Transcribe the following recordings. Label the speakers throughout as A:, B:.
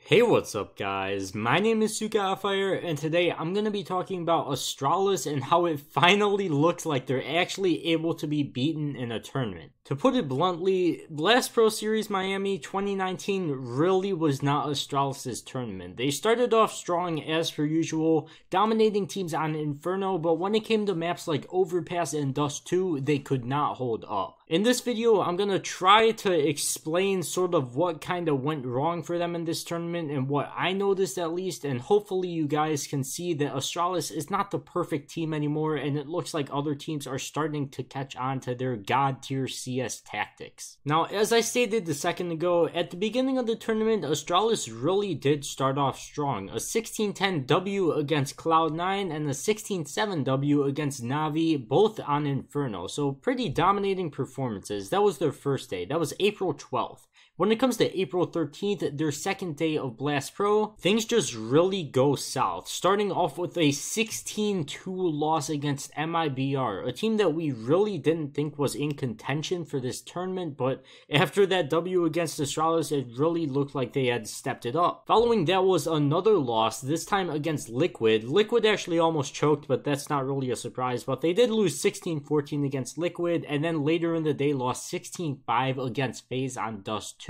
A: Hey, what's up guys? My name is CykaHotFire and today I'm going to be talking about Astralis and how it finally looks like they're actually able to be beaten in a tournament. To put it bluntly, last Pro Series Miami 2019 really was not Astralis' tournament. They started off strong as per usual, dominating teams on Inferno, but when it came to maps like Overpass and Dust 2, they could not hold up. In this video, I'm going to try to explain sort of what kind of went wrong for them in this tournament and what I noticed at least, and hopefully you guys can see that Astralis is not the perfect team anymore and it looks like other teams are starting to catch on to their god tier CS tactics. Now, as I stated a second ago, at the beginning of the tournament, Astralis really did start off strong. A 16-10 W against Cloud9 and a 16-7 W against Na'Vi, both on Inferno, so pretty dominating performances. That was their first day. That was April 12th. When it comes to April 13th, their second day of Blast Pro, things just really go south, starting off with a 16-2 loss against MIBR, a team that we really didn't think was in contention for this tournament, but after that W against Astralis, it really looked like they had stepped it up. Following that was another loss, this time against Liquid. Liquid actually almost choked, but that's not really a surprise, but they did lose 16-14 against Liquid, and then later in the day lost 16-5 against FaZe on Dust 2.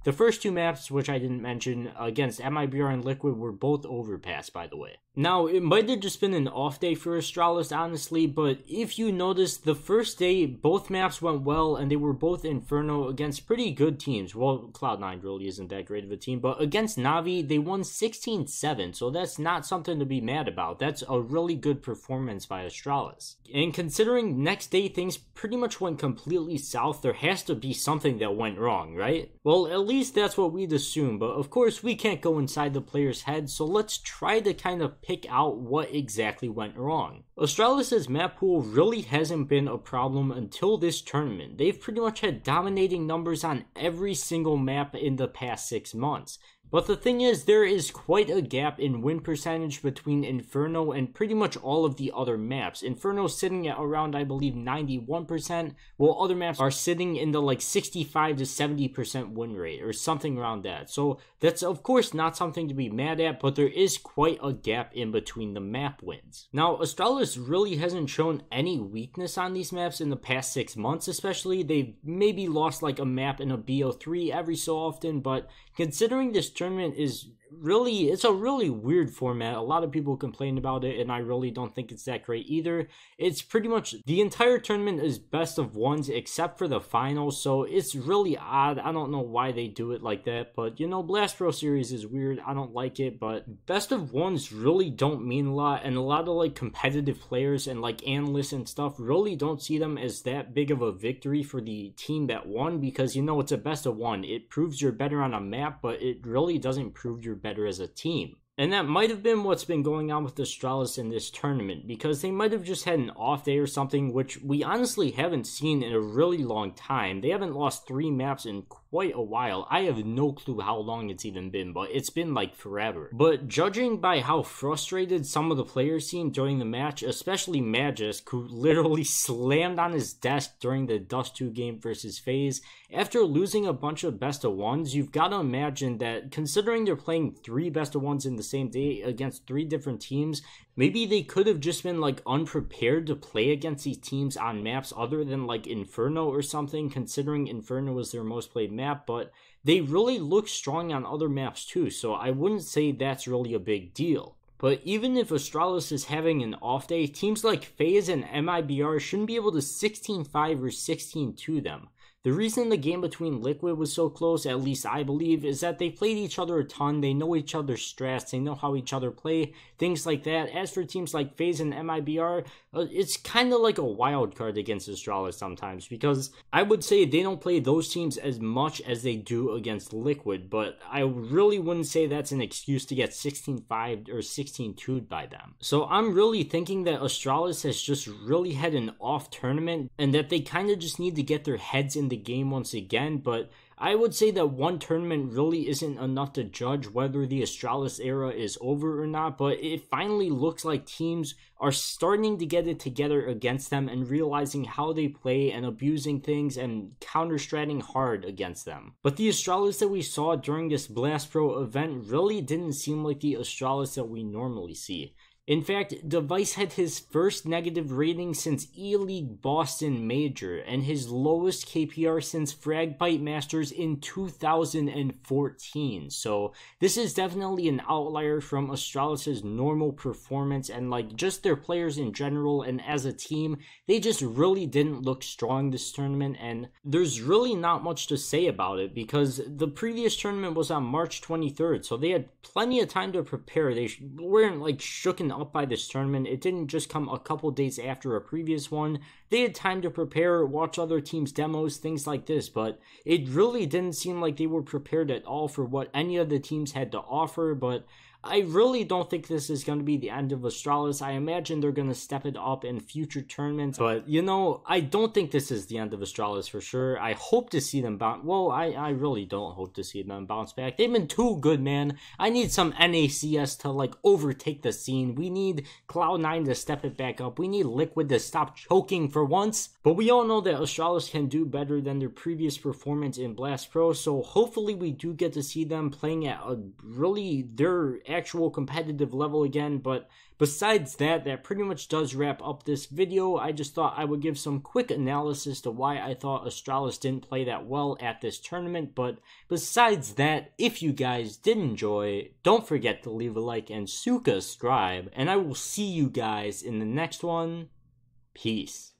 A: The first two maps, which I didn't mention, against MIBR and Liquid were both Overpass, by the way. Now, it might have just been an off day for Astralis, honestly, but if you notice, the first day, both maps went well, and they were both Inferno against pretty good teams. Well, Cloud9 really isn't that great of a team, but against Na'Vi, they won 16-7, so that's not something to be mad about. That's a really good performance by Astralis. And considering next day things pretty much went completely south, there has to be something that went wrong, right? Well, at least that's what we'd assume, but of course we can't go inside the player's head, so let's try to kind of pick out what exactly went wrong. Astralis' map pool really hasn't been a problem until this tournament. They've pretty much had dominating numbers on every single map in the past 6 months. But the thing is, there is quite a gap in win percentage between Inferno and pretty much all of the other maps. Inferno's sitting at around, I believe, 91%, while other maps are sitting in the like 65 to 70% win rate, or something around that. So that's of course not something to be mad at, but there is quite a gap in between the map wins. Now, Astralis really hasn't shown any weakness on these maps in the past 6 months, especially. They've maybe lost like a map in a BO3 every so often, but considering this tournament is really, it's a really weird format. A lot of people complain about it, and I really don't think it's that great either. It's pretty much, the entire tournament is best of ones except for the finals, so it's really odd. I don't know why they do it like that, but you know, Blast Pro Series is weird. I don't like it, but best of ones really don't mean a lot, and a lot of like competitive players and like analysts and stuff really don't see them as that big of a victory for the team that won, because you know, it's a best of one. It proves you're better on a map, but it really doesn't prove you're better as a team. And that might have been what's been going on with Astralis in this tournament, because they might have just had an off day or something, which we honestly haven't seen in a really long time. They haven't lost 3 maps in quite a while. I have no clue how long it's even been, but it's been like forever. But judging by how frustrated some of the players seemed during the match, especially Magisk, who literally slammed on his desk during the Dust 2 game versus FaZe, after losing a bunch of best of ones, you've got to imagine that considering they're playing 3 best of ones in the same day against 3 different teams, maybe they could have just been like unprepared to play against these teams on maps other than like Inferno or something, considering Inferno was their most played map, but they really look strong on other maps too, so I wouldn't say that's really a big deal. But even if Astralis is having an off day, teams like FaZe and MIBR shouldn't be able to 16-5 or 16-2 them. The reason the game between Liquid was so close, at least I believe, is that they played each other a ton, they know each other's strats, they know how each other play, things like that. As for teams like FaZe and MIBR, it's kind of like a wild card against Astralis sometimes, because I would say they don't play those teams as much as they do against Liquid, but I really wouldn't say that's an excuse to get 16-5 or 16-2'd by them. So I'm really thinking that Astralis has just really had an off tournament, and that they kind of just need to get their heads in the game once again, but I would say that one tournament really isn't enough to judge whether the Astralis era is over or not, but it finally looks like teams are starting to get it together against them and realizing how they play and abusing things and counter-stratting hard against them. But the Astralis that we saw during this Blast Pro event really didn't seem like the Astralis that we normally see. In fact, Device had his first negative rating since E-League Boston Major and his lowest KPR since Fragbite Masters in 2014. So this is definitely an outlier from Astralis' normal performance, and like just their players in general and as a team, they just really didn't look strong this tournament, and there's really not much to say about it because the previous tournament was on March 23rd, so they had plenty of time to prepare. They weren't like shooken up by this tournament. It didn't just come a couple days after a previous one. They had time to prepare, watch other teams' demos, things like this, but it really didn't seem like they were prepared at all for what any of the teams had to offer. But I really don't think this is going to be the end of Astralis. I imagine they're going to step it up in future tournaments. But, you know, I don't think this is the end of Astralis for sure. I hope to see them bounce. Well, I really don't hope to see them bounce back. They've been too good, man. I need some NACS to, like, overtake the scene. We need Cloud9 to step it back up. We need Liquid to stop choking for once. But we all know that Astralis can do better than their previous performance in Blast Pro. So hopefully we do get to see them playing at a really their actual competitive level again. But besides that, that pretty much does wrap up this video. I just thought I would give some quick analysis to why I thought Astralis didn't play that well at this tournament. But besides that, if you guys did enjoy, don't forget to leave a like and subscribe, and I will see you guys in the next one. Peace.